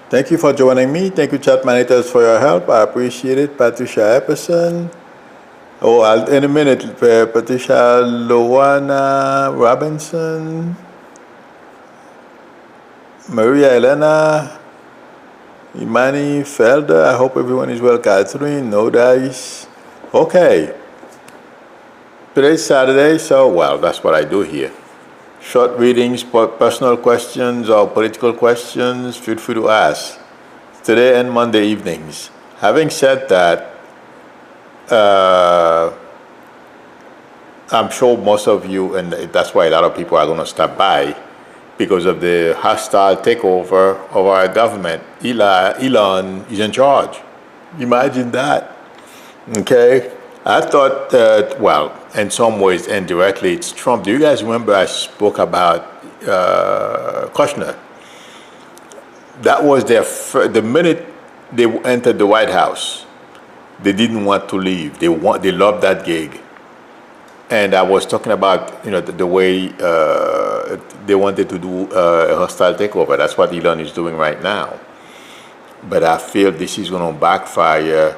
Thank you for joining me. Thank you, chat managers, for your help. I appreciate it. Patricia Epperson. Oh, in a minute, Patricia Lowana Robinson. Maria Elena. Imani Felder. I hope everyone is well. Catherine, no dice. Okay. Today's Saturday, so, well, that's what I do here. Short readings, personal questions, or political questions, feel free to ask. Today and Monday evenings. Having said that, I'm sure most of you, and that's why a lot of people are going to stop by, because of the hostile takeover of our government. Elon is in charge. Imagine that. Okay? I thought that, well, in some ways, indirectly, it's Trump. Do you guys remember I spoke about Kushner? That was the minute they entered the White House, they didn't want to leave. They loved that gig. And I was talking about, the way they wanted to do a hostile takeover. That's what Elon is doing right now. But I feel this is going to backfire.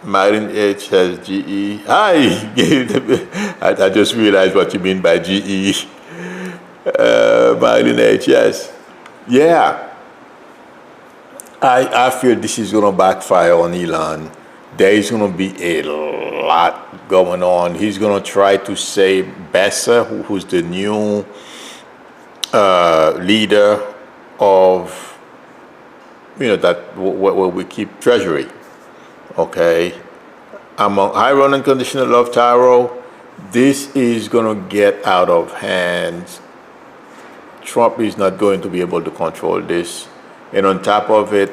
Martin H has GE. Hi! I just realized what you mean by GE. Martin H, yes. Yeah. I feel this is going to backfire on Elon. There is going to be a lot going on. He's going to try to say Besser, who's the new leader of, that where we keep Treasury. Okay, among high run unconditional love tarot, this is going to get out of hand. Trump is not going to be able to control this, and on top of it,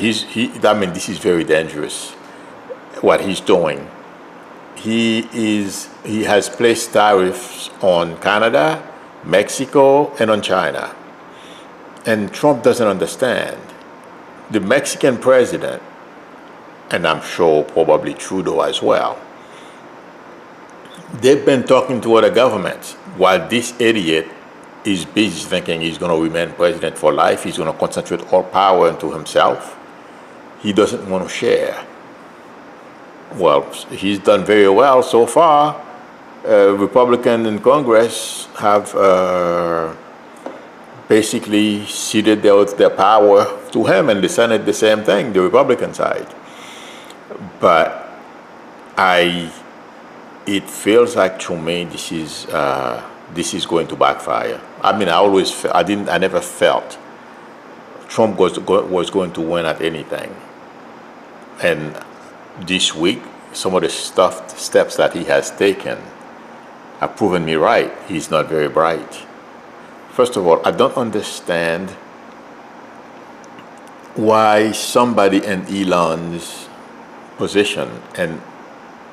this is very dangerous. What he's doing, he has placed tariffs on Canada, Mexico, and on China, and Trump doesn't understand. The Mexican president, and I'm sure probably Trudeau as well, they've been talking to other governments while this idiot is busy thinking he's going to remain president for life. He's going to concentrate all power into himself. He doesn't want to share. Well, he's done very well so far. Republicans in Congress have basically ceded their power to him, and the Senate the same thing, the Republican side. But it feels like to me this is going to backfire. I mean, I never felt Trump was going to win at anything. And this week, some of the steps that he has taken have proven me right. He's not very bright. First of all, I don't understand why somebody in Elon's position and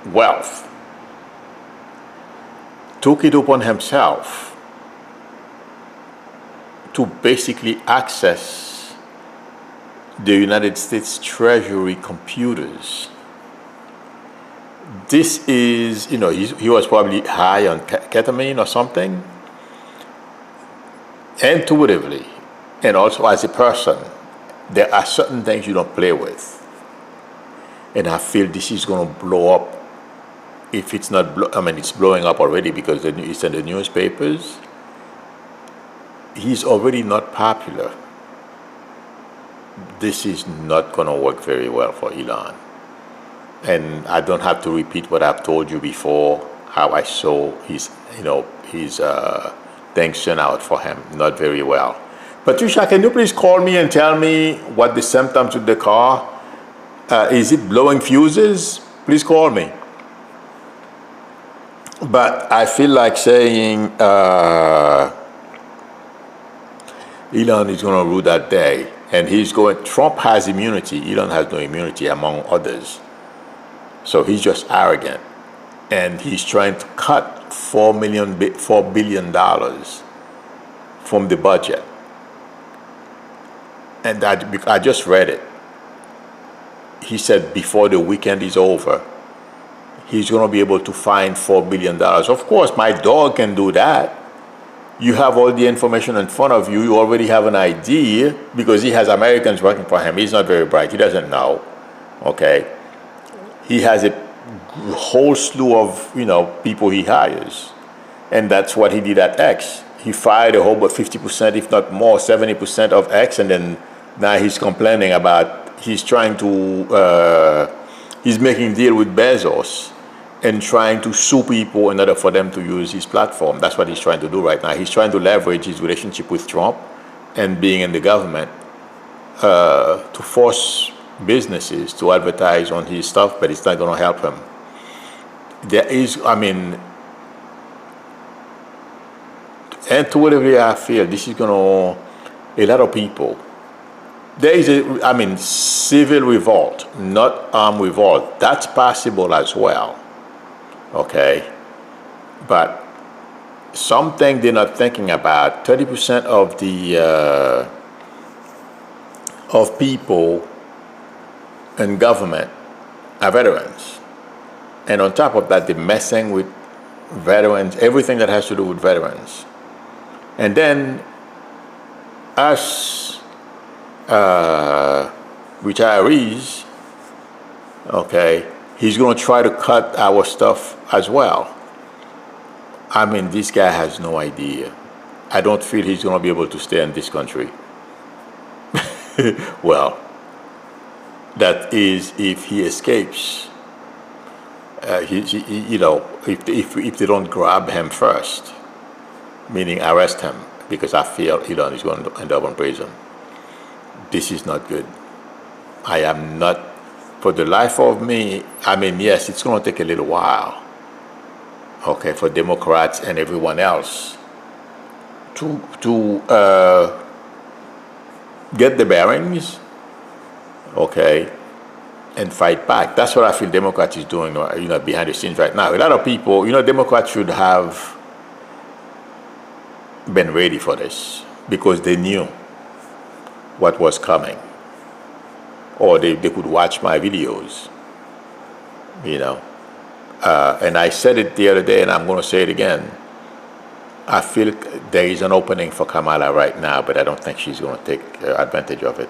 wealth took it upon himself to basically access the United States Treasury computers. This is, he was probably high on ketamine or something. Intuitively, and also as a person, there are certain things you don't play with. And I feel this is going to blow up. If it's not, it's blowing up already because it's in the newspapers. He's already not popular. This is not going to work very well for Elon. And I don't have to repeat what I've told you before, how I saw his things turn out for him not very well. Patricia, can you please call me and tell me what the symptoms with the car? Is it blowing fuses? Please call me. But I feel like saying Elon is going to rule that day. And Trump has immunity. Elon has no immunity among others. So he's just arrogant. And he's trying to cut $4 billion from the budget. And I just read it. He said before the weekend is over, he's going to be able to find $4 billion. Of course, my dog can do that. You have all the information in front of you. You already have an idea because he has Americans working for him. He's not very bright. He doesn't know. Okay. He has a whole slew of, people he hires. And that's what he did at X. He fired a whole but 50%, if not more, 70% of X, and then now he's complaining about, he's making deal with Bezos and trying to sue people in order for them to use his platform. That's what he's trying to do right now. He's trying to leverage his relationship with Trump and being in the government to force businesses to advertise on his stuff, but it's not going to help him. There is, and to whatever I feel, this is going to, a lot of people, there is civil revolt, not armed revolt. That's possible as well. Okay? But something they're not thinking about, 30% of the, of people in government are veterans. And on top of that, they're messing with veterans, everything that has to do with veterans. And then us retirees, okay, he's going to try to cut our stuff as well. This guy has no idea. I don't feel he's going to be able to stay in this country. Well, that is if he escapes. If they don't grab him first, meaning arrest him, because I feel Elon is going to end up in prison. This is not good. I am not, for the life of me, yes, it's going to take a little while, okay, for Democrats and everyone else to get the bearings, okay, and fight back. That's what I feel Democrats is doing, behind the scenes right now. A lot of people, Democrats should have been ready for this because they knew what was coming, or they could watch my videos, and I said it the other day, and I'm going to say it again. I feel there is an opening for Kamala right now, but I don't think she's going to take advantage of it.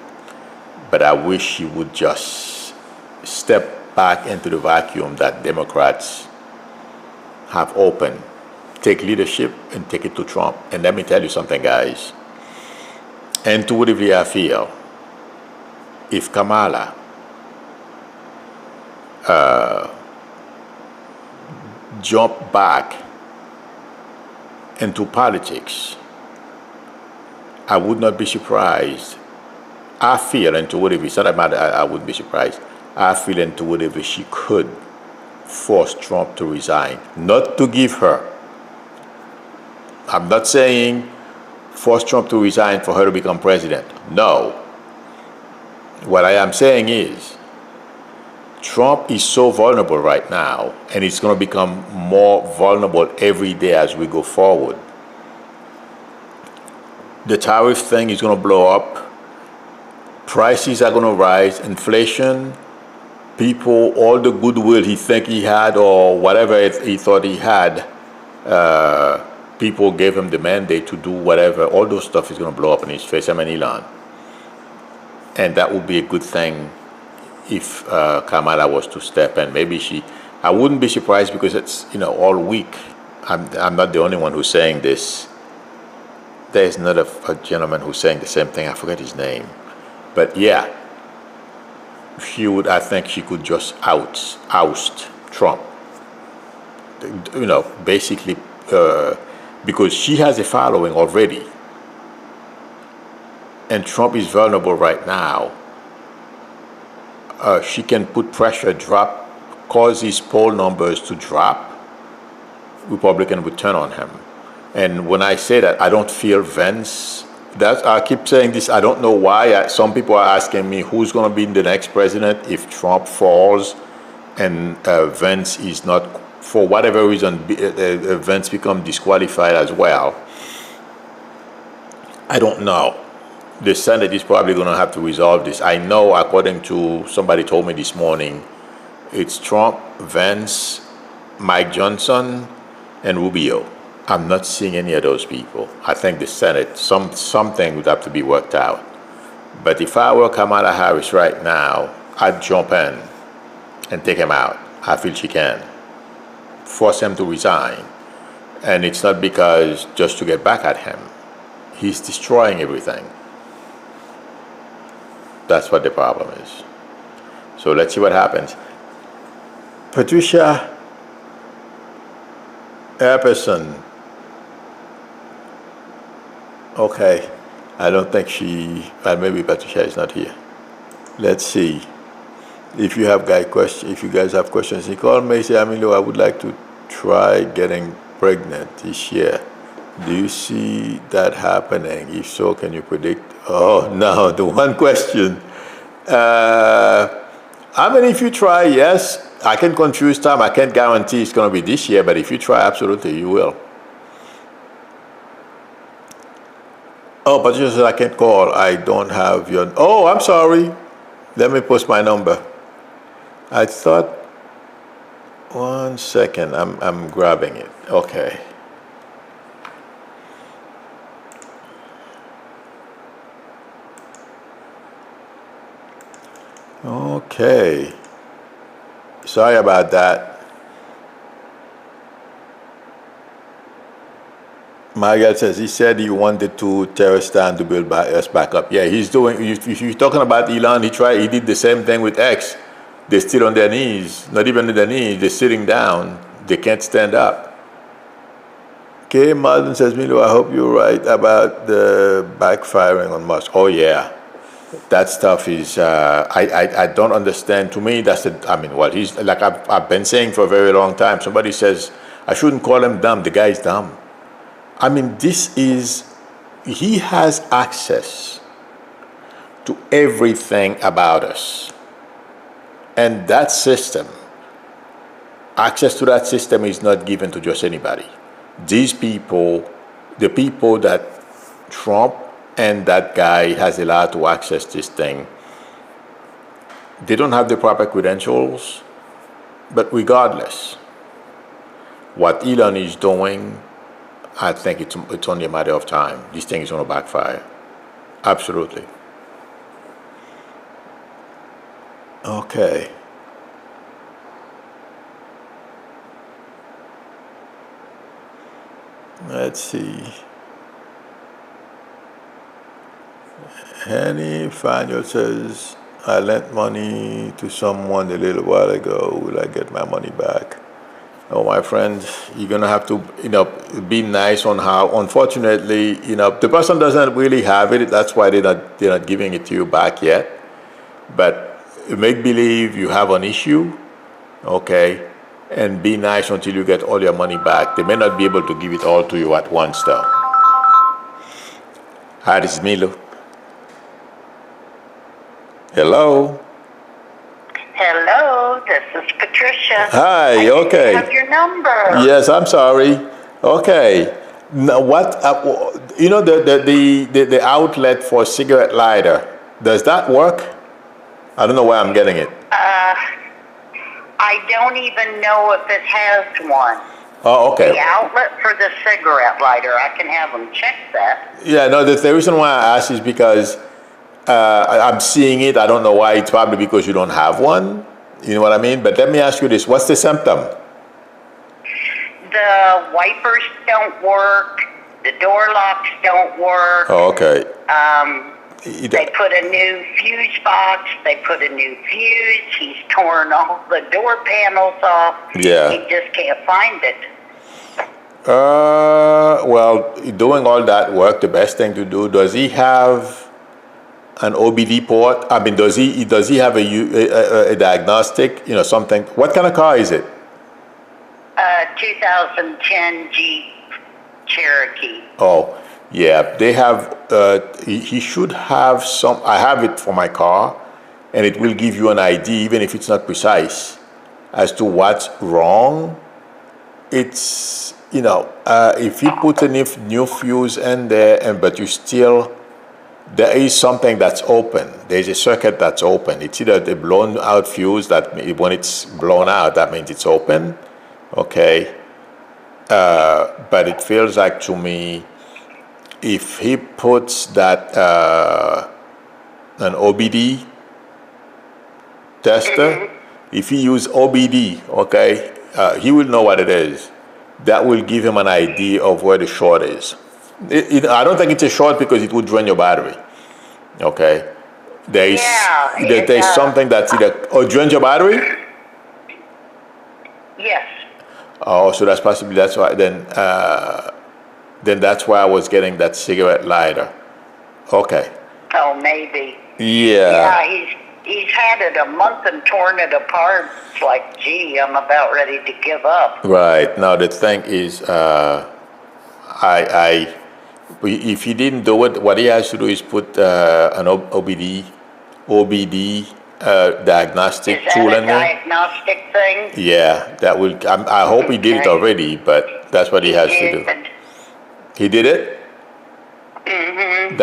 But I wish she would just step back into the vacuum that Democrats have opened, take leadership and take it to Trump. And let me tell you something, guys. Intuitively, I feel if Kamala jumped back into politics, I would not be surprised. I feel intuitively, it's not about I wouldn't be surprised. I feel intuitively she could force Trump to resign. Not to give her. I'm not saying force Trump to resign for her to become president. No. What I am saying is Trump is so vulnerable right now, and it's going to become more vulnerable every day as we go forward. The tariff thing is going to blow up. Prices are going to rise. Inflation, people, all the goodwill he think he had or whatever he thought he had, people gave him the mandate to do whatever. All those stuff is going to blow up in his face. Elon. And that would be a good thing if Kamala was to step in. Maybe I wouldn't be surprised because it's, all week. I'm not the only one who's saying this. There's another gentleman who's saying the same thing. I forget his name. But yeah, I think she could just oust Trump. Basically, because she has a following already. And Trump is vulnerable right now. She can put pressure, cause his poll numbers to drop. Republican would turn on him. And when I say that, I don't fear Vance. I keep saying this. I don't know why. Some people are asking me who's going to be the next president if Trump falls and Vance is not, for whatever reason, Vance become disqualified as well. I don't know. The Senate is probably going to have to resolve this. I know, according to somebody told me this morning, it's Trump, Vance, Mike Johnson, and Rubio. I'm not seeing any of those people. I think the Senate, something would have to be worked out. But if I were Kamala Harris right now, I'd jump in and take him out. I feel she can. Force him to resign. And it's not because just to get back at him. He's destroying everything. That's what the problem is. So let's see what happens. Patricia Epperson. Okay. I don't think maybe Patricia is not here. Let's see. If you guys have questions, you call me, say, Amilo, I would like to try getting pregnant this year. Do you see that happening? If so, can you predict? Oh, no, the one question. If you try, yes, I can confuse time. I can't guarantee it's going to be this year, but if you try, absolutely, you will. Oh, but just I can't call. I don't have your... Oh, I'm sorry. Let me post my number. I thought... One second. I'm grabbing it. Okay. Okay. Sorry about that. Margaret says he said he wanted to tear us down to build us back up. Yeah, he's doing. If you're talking about Elon, he did the same thing with X. They're still on their knees, not even on their knees. They're sitting down. They can't stand up. Okay, Martin says, Milo, I hope you're right about the backfiring on Musk. Oh yeah, that stuff is. I don't understand. To me, that's the. He's like I've been saying for a very long time. Somebody says I shouldn't call him dumb. The guy is dumb. He has access to everything about us. And that system, access to that system is not given to just anybody. These people, the people that Trump and that guy has allowed to access this thing, they don't have the proper credentials, but regardless, what Elon is doing, I think it's only a matter of time. This thing is going to backfire. Absolutely. Okay. Let's see. Henny Faniel says, I lent money to someone a little while ago. Will I get my money back? Oh, my friend, you're going to have to, be nice on how, unfortunately, the person doesn't really have it. That's why they're not giving it to you back yet. But make believe you have an issue, okay, and be nice until you get all your money back. They may not be able to give it all to you at once, though. Hi, this is Milo. Hello. Hello, this is Patricia. Hi, okay. I have your number. Yes, I'm sorry. Okay. Now, what, the outlet for cigarette lighter, does that work? I don't know where I'm getting it. I don't even know if it has one. Oh, okay. The outlet for the cigarette lighter, I can have them check that. Yeah, no, the reason why I asked is because I'm seeing it. I don't know why. It's probably because you don't have one. You know what I mean? But let me ask you this. What's the symptom? The wipers don't work. The door locks don't work. Oh, okay. They put a new fuse box. They put a new fuse. He's torn all the door panels off. Yeah. He just can't find it. Well, doing all that work, the best thing to do, does he have an OBD port? Does he have a diagnostic, something? What kind of car is it? 2010 Jeep Cherokee. Oh, yeah. They have, he should have some, I have it for my car, and it will give you an idea, even if it's not precise, as to what's wrong. It's, if you put a new fuse in there, but you still, there is something that's open. There's a circuit that's open. It's either the blown out fuse that when it's blown out, that means it's open. Okay. But it feels like to me, if he puts that an OBD tester, if he use OBD, okay, he will know what it is. That will give him an idea of where the short is. I don't think it's a short because it would drain your battery. Okay, there's something that's either drains your battery. Yes. Oh, so that's possibly that's why. Then that's why I was getting that cigarette lighter. Okay. Oh, maybe. Yeah. Yeah, he's had it a month and torn it apart. It's like, gee, I'm about ready to give up. Right. Now the thing is, if he didn't do it, what he has to do is put an OBD diagnostic tool in there. Diagnostic thing? Yeah, that will. I hope he did it already, but that's what he has to do. He did it. Mm-hmm.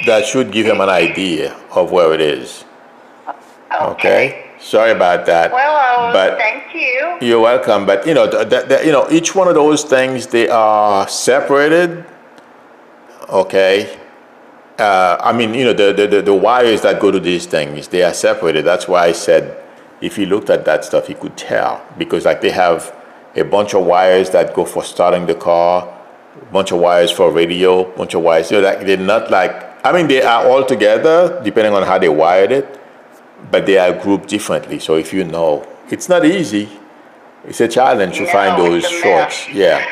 That should give him an idea of where it is. Okay. Sorry about that. Well, but thank you. You're welcome. But each one of those things, they are separated. Okay. The wires that go to these things, they are separated. That's why I said, if he looked at that stuff, he could tell, because like they have a bunch of wires that go for starting the car, a bunch of wires for radio, a bunch of wires. They're not they are all together depending on how they wired it, but they are grouped differently. So if you know, it's not easy. It's a challenge to find those shorts. Yeah.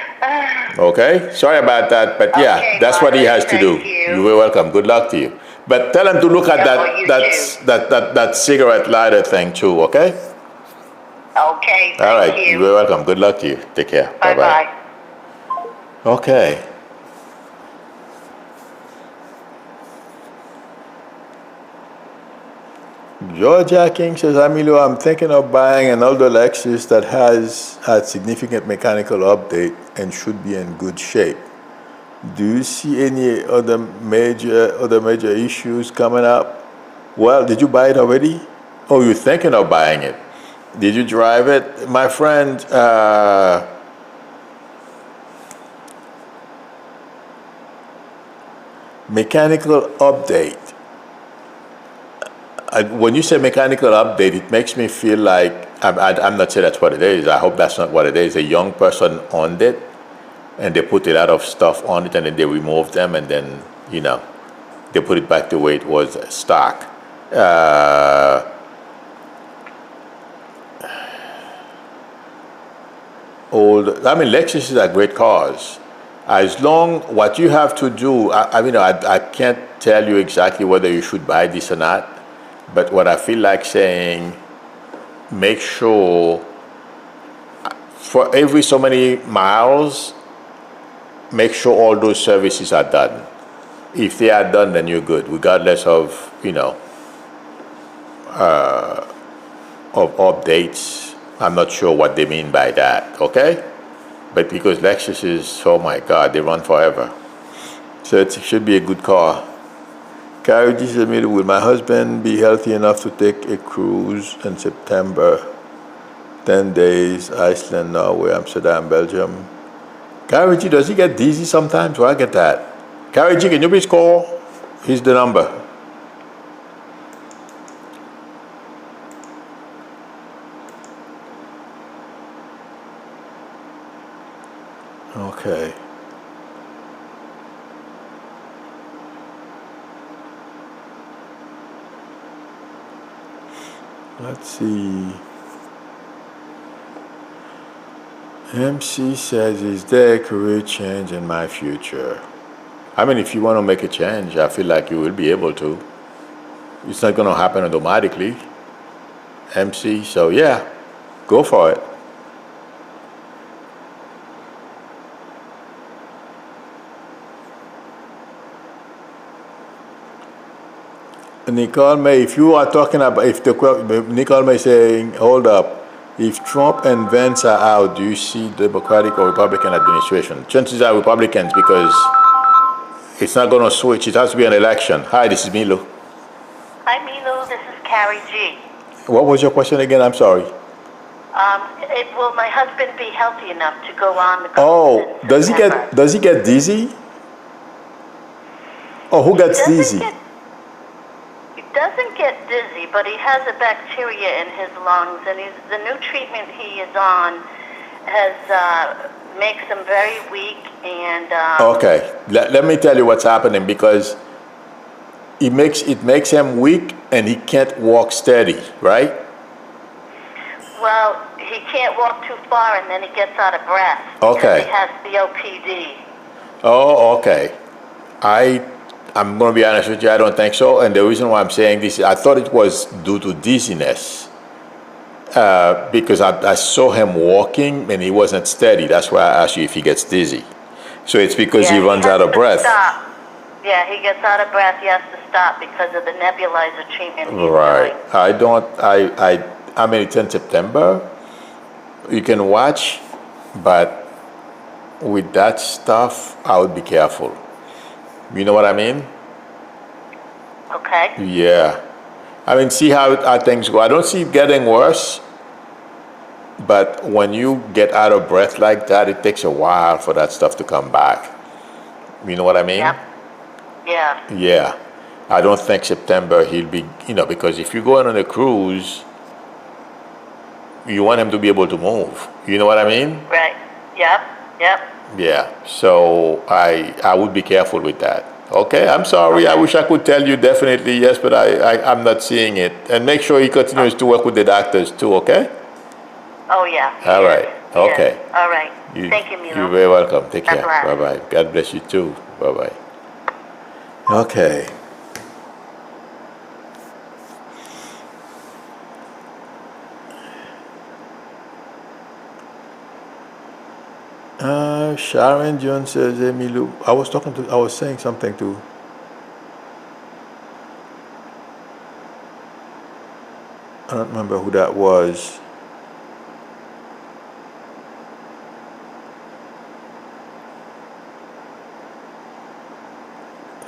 Okay. Sorry about that, but yeah, that's what he has to do. You're very welcome. Good luck to you. But tell him to look at that cigarette lighter thing too. Okay. Okay. All right. You're very welcome. Good luck to you. Take care. Bye bye. Okay. Georgia King says, Emilio, I'm thinking of buying an older Lexus that has had significant mechanical update and should be in good shape. Do you see any other major issues coming up? Well, did you buy it already? Oh, you're thinking of buying it. Did you drive it? My friend, mechanical update. When you say mechanical update, it makes me feel like, I'm not saying that's what it is. I hope that's not what it is. A young person owned it, and they put a lot of stuff on it, and then they removed them, and then, they put it back the way it was stock. Lexus are great cars. As long, what you have to do, I can't tell you exactly whether you should buy this or not, but what I feel like saying, make sure for every so many miles, make sure all those services are done. If they are done, then you're good, regardless of, of updates. I'm not sure what they mean by that, okay? But because Lexus is, oh my God, they run forever. So it should be a good car. Carrie G said, will my husband be healthy enough to take a cruise in September? 10 days, Iceland, Norway, Amsterdam, Belgium. Carrie G, does he get dizzy sometimes? Well, I get that. Carrie G, can you please call? Here's the number. Okay. Let's see. MC says, is there a career change in my future? If you want to make a change, I feel like you will be able to. It's not going to happen automatically, MC. So yeah, go for it. Nicole May, if you are talking about, Nicole May saying, hold up, if Trump and Vance are out, do you see Democratic or Republican administration? Chances are Republicans, because it's not going to switch. It has to be an election. Hi, this is Milo. Hi, Milo. This is Carrie G. What was your question again? I'm sorry. Will my husband be healthy enough to go on the cruise Oh, in does September? he get dizzy? Oh, who gets dizzy? He doesn't get dizzy, but he has a bacteria in his lungs, and the new treatment he is on makes him very weak. And Okay, let me tell you what's happening, because it makes him weak and he can't walk steady, right? well, he can't walk too far, and then he gets out of breath Okay. because he has COPD. Oh, okay. I'm going to be honest with you, I don't think so. And the reason why I'm saying this, I thought it was due to dizziness. Because I saw him walking and he wasn't steady. That's why I asked you if he gets dizzy. So it's because he runs out of breath. Stop. Yeah, he gets out of breath. He has to stop because of the nebulizer treatment he's Right. doing. I mean, it's in September. You can watch, but with that stuff, I would be careful. You know what I mean? Okay. Yeah. I mean, see how things go. I don't see it getting worse, but when you get out of breath like that, it takes a while for that stuff to come back. You know what I mean? Yep. Yeah. Yeah. I don't think September he'll be, because if you're going on a cruise, you want him to be able to move. You know what I mean? Right. Yep. Yep. Yeah. So I would be careful with that. Okay, I'm sorry. I wish I could tell you definitely yes, but I'm not seeing it. And make sure he continues to work with the doctors too, okay? Oh, yeah. All right. Okay. All right. Thank you, Milo. You're very welcome. Take care. God bless. Bye-bye. God bless you too. Bye-bye. Okay. Sharon Jones says, Emilu, I was saying something to, I don't remember who that was.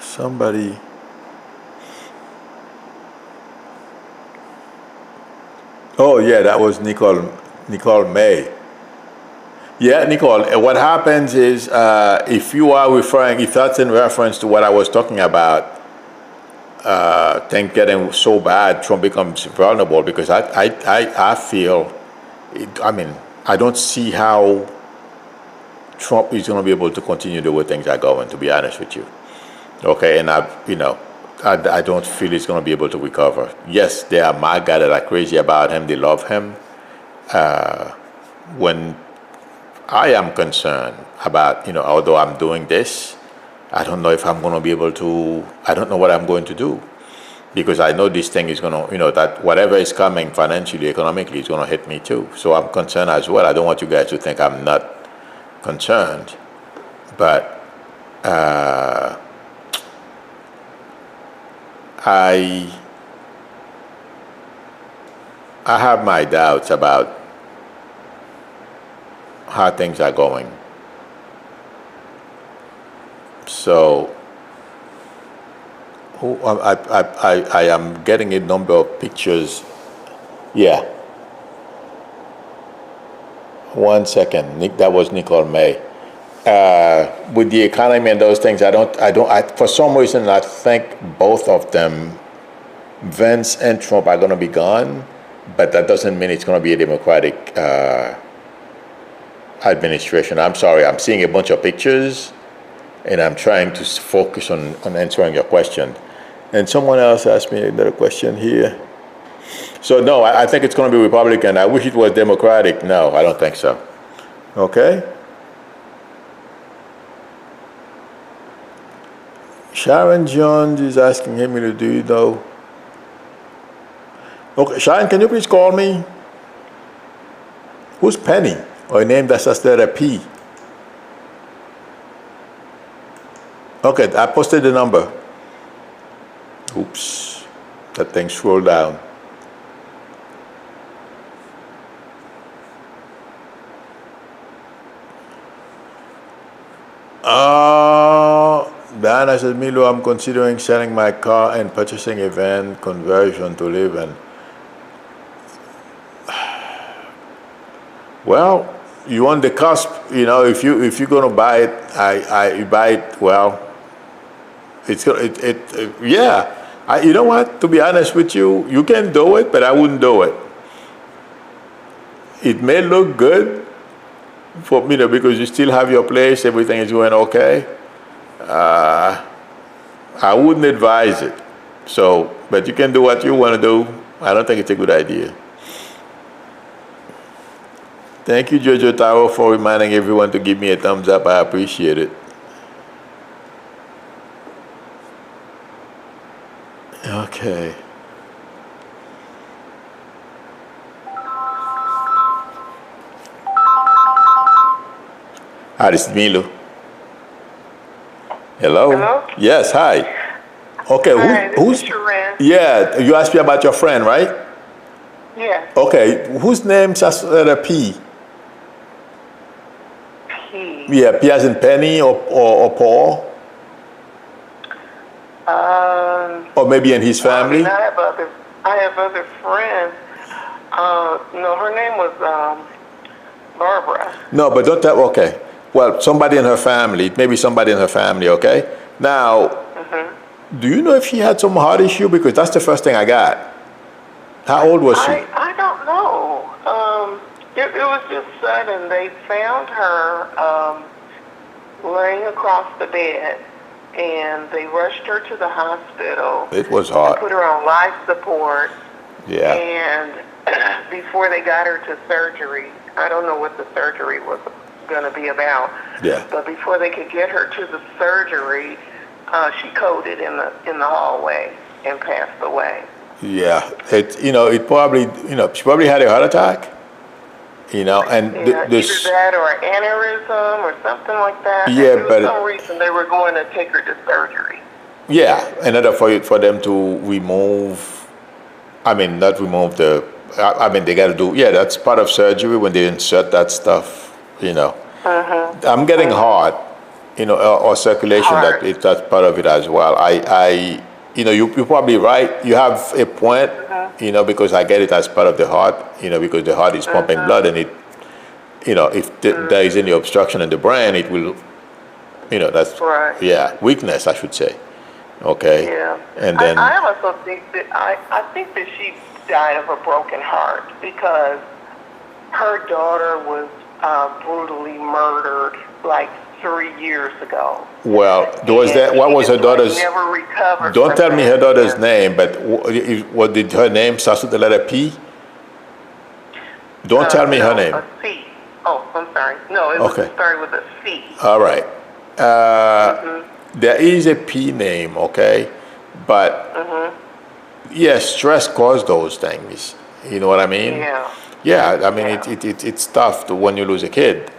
Somebody. Oh yeah, that was Nicole May. Yeah, Nicole, what happens is if that's in reference to what I was talking about, things getting so bad, Trump becomes vulnerable, because I feel, I don't see how Trump is going to be able to continue the way things are going, to be honest with you. Okay, and I don't feel he's going to be able to recover. Yes, there are MAGA that are crazy about him, they love him. When I am concerned about, although I'm doing this, I don't know if I'm going to be able to, I don't know what I'm going to do. Because I know this thing is going to, that whatever is coming financially, economically, is going to hit me too. So I'm concerned as well. I don't want you guys to think I'm not concerned. But I have my doubts about how things are going. So I am getting a number of pictures. Yeah. 1 second. That was Nicole May. With the economy and those things, for some reason, I think both of them, Vance and Trump, are going to be gone, but that doesn't mean it's going to be a Democratic administration. I'm sorry, I'm seeing a bunch of pictures, and I'm trying to focus on answering your question. And someone else asked me another question here. So no, I think it's going to be Republican. I wish it was Democratic. No, I don't think so. Okay? Sharon Jones is asking him, do you know? Okay, Sharon, can you please call me? Who's Penny? Or a name that starts there a P? Okay, I posted the number. Oops, that thing scrolled down. Diana says, Milo, I'm considering selling my car and purchasing a van conversion to live in. Well, you on the cusp. If you're gonna buy it, you buy it. Well, it's gonna yeah. You know what? To be honest with you, you can do it, but I wouldn't do it. It may look good for because you still have your place, everything is going okay. I wouldn't advise it. So, but you can do what you want to do. I don't think it's a good idea. Thank you, Jojo Taro, for reminding everyone to give me a thumbs up. I appreciate it. Okay. Hi, this is Milo. Hello? Hello? Yes, hi. Okay, Hi, who's... is Sharon. Yeah, you asked me about your friend, right? Yeah. Okay, whose name starts with a P? P. Yeah, P as in Penny or Paul? Or maybe in his family? I have other friends. No, her name was Barbara. No, but don't tell, okay. Well, somebody in her family, maybe somebody in her family, okay? Now, do you know if she had some heart issue? Because that's the first thing I got. How old was she? I don't know. It was just sudden. They found her laying across the bed, and they rushed her to the hospital. It was hard. They put her on life support. Yeah. And before they got her to surgery, I don't know what the surgery was going to be about. Yeah. But before they could get her to the surgery, she coded in the hallway and passed away. Yeah. It probably, she probably had a heart attack. And Either that or an aneurysm or something like that. Yeah, and for some reason they were going to take her to surgery. Yeah, in order for them to remove, not remove they got to do, that's part of surgery when they insert that stuff, I'm getting heart, or circulation, that's part of it as well. You're probably right. You have a point, because I get it as part of the heart, because the heart is pumping blood and it, if there is any obstruction in the brain, it will, that's, weakness, I should say. Okay. Yeah. And then I also think that I think that she died of a broken heart because her daughter was brutally murdered like 3 years ago. Well, what was her daughter's? Never recovered. Don't tell me her daughter's name, but what did her name start with the letter P? Don't tell me her name. A C. Oh, I'm sorry. No, it was started with a C. All right. There is a P name, okay, but yes, stress caused those things. You know what I mean? Yeah. Yeah, it's tough when you lose a kid.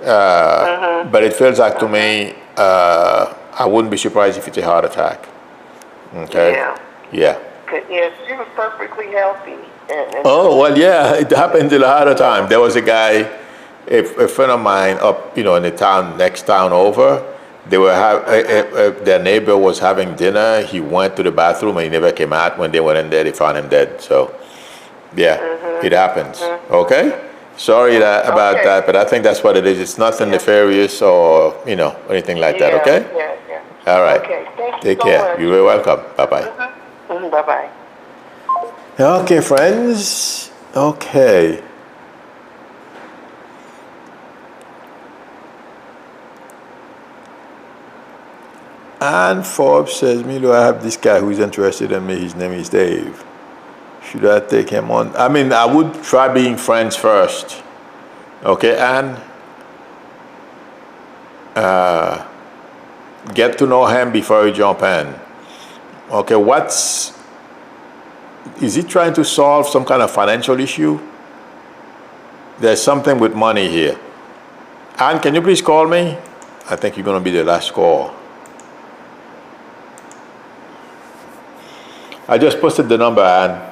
But it feels like to me, I wouldn't be surprised if it's a heart attack. Okay? Yeah. Yeah, she was perfectly healthy. Oh, well, yeah, it happened a lot of time. There was a guy, a friend of mine up, in the next town over. They were their neighbor was having dinner. He went to the bathroom and he never came out. When they went in there, they found him dead. So, yeah, it happens. Okay? Sorry about that, but I think that's what it is. It's nothing nefarious or, anything like that, okay? Yeah. All right. Okay, thank you Take so care. much. You're very welcome. Bye-bye. Bye-bye. Okay, friends. Okay. And Forbes says, Milo, I have this guy who's interested in me. His name is Dave. Should I take him on? I would try being friends first. Okay, and get to know him before you jump in. Okay, is he trying to solve some kind of financial issue? There's something with money here. Ann, can you please call me? I think you're going to be the last call. I just posted the number, Ann.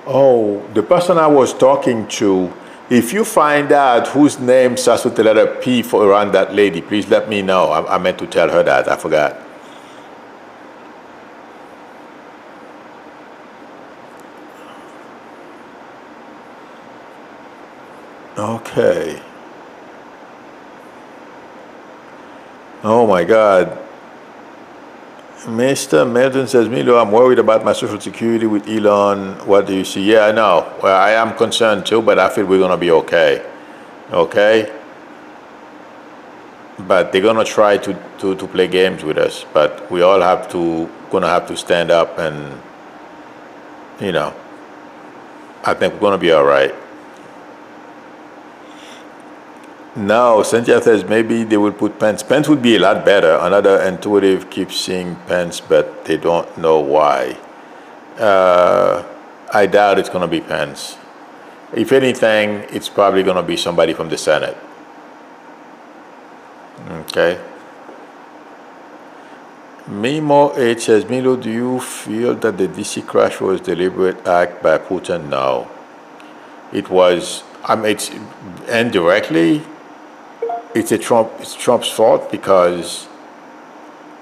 Oh, the person I was talking to, if you find out whose name starts with the letter P around that lady, please let me know. I meant to tell her that. I forgot. Okay. Oh my God. Mr. Melton says, Milo, I'm worried about my social security with Elon. What do you see? Yeah, I know. Well, I am concerned too, but I feel we're going to be okay. Okay? But they're going to try to play games with us. But we all going to have to stand up and, you know, I think we're going to be all right. No, Cynthia says maybe they will put Pence. Pence would be a lot better. Another intuitive keeps seeing Pence, but they don't know why. I doubt it's going to be Pence. If anything, it's probably going to be somebody from the Senate. Okay. Mimo H says, Milo, do you feel that the DC crash was a deliberate act by Putin? No. It was, it's indirectly, it's Trump's fault because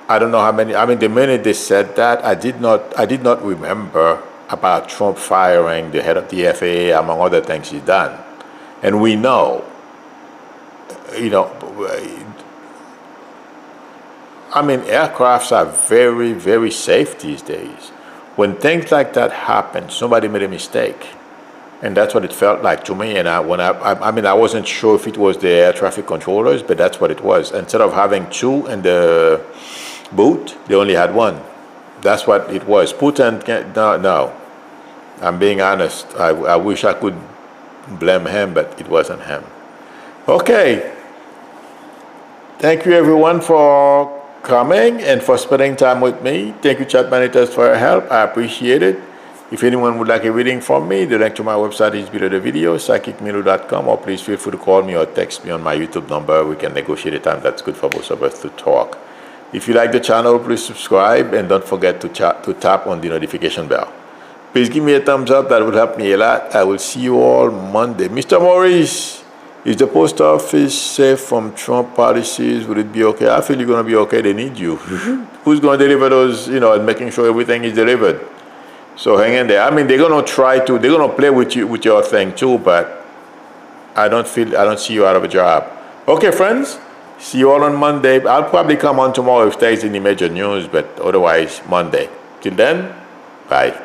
I don't know how many, the minute they said that, I did not remember about Trump firing the head of the FAA, among other things he's done. And we know, aircrafts are very, very safe these days. When things like that happen, somebody made a mistake. And that's what it felt like to me. And I wasn't sure if it was the air traffic controllers, but that's what it was. Instead of having two in the boot, they only had one. That's what it was. Putin, no. I'm being honest. I wish I could blame him, but it wasn't him. Okay. Thank you, everyone, for coming and for spending time with me. Thank you, chat managers, for your help. I appreciate it. If anyone would like a reading from me, the link to my website is below the video, psychicmilo.com, or please feel free to call me or text me on my YouTube number. We can negotiate a time that's good for both of us to talk. If you like the channel, please subscribe and don't forget to tap on the notification bell. Please give me a thumbs up. That would help me a lot. I will see you all Monday. Mr. Maurice, is the post office safe from Trump policies? Would it be okay? I feel you're going to be okay. They need you. Who's going to deliver those, and making sure everything is delivered? So hang in there. They're going to play with you, with your thing too, but I don't see you out of a job. Okay, friends, see you all on Monday. I'll probably come on tomorrow if there's any major news, but otherwise Monday. Till then, bye.